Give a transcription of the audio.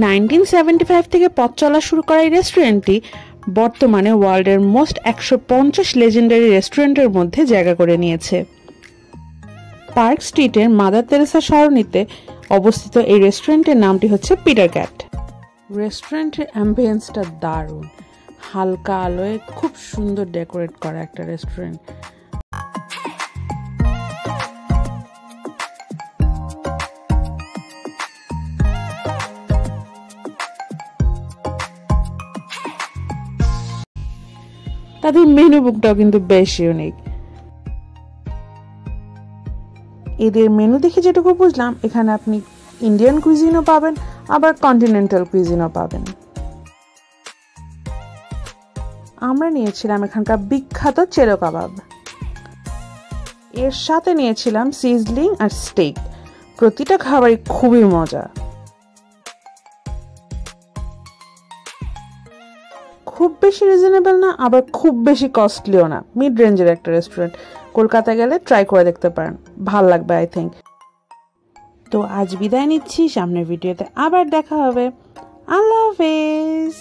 1975 থেকে পথ চলা শুরু করা এই রেস্টুরেন্টটি বর্তমানে ওয়ার্ল্ডের মোস্ট 150 লেজেন্ডারি রেস্টুরেন্টের মধ্যে জায়গা করে নিয়েছে। পার্ক স্ট্রিটের মাদার তেরেসা সরণিতে অবস্থিত এই রেস্টুরেন্টের নামটি হচ্ছে পিটার ক্যাট। রেস্টুরেন্টের অ্যাম্বিয়েন্সটা দারুণ, হালকা আলোয় খুব সুন্দর ডেকোরেট করা একটা রেস্টুরেন্ট। তাদের মেনু বুকটাও কিন্তু বেশ ইউনিক। এদের মেনু দেখে যেটুকু বুঝলাম, এখানে আপনি ইন্ডিয়ান কুইজিনও পাবেন, আবার কন্টিনেন্টাল কুইজিনও পাবেন। আমরা নিয়েছিলাম এখানকার বিখ্যাত চেলো কাবাব, এর সাথে নিয়েছিলাম সিজলিং আর স্টেক। প্রতিটা খাবারই খুবই মজা, খুব বেশি রিজনেবল না, আবার খুব বেশি কস্টলিও না, মিড রেঞ্জের একটা রেস্টুরেন্ট। কলকাতা গেলে ট্রাই করে দেখতে পারেন, ভাল লাগবে আই থিঙ্ক। তো আজ বিদায় নিচ্ছি, সামনের ভিডিওতে আবার দেখা হবে। আল্লাহ হাফেজ।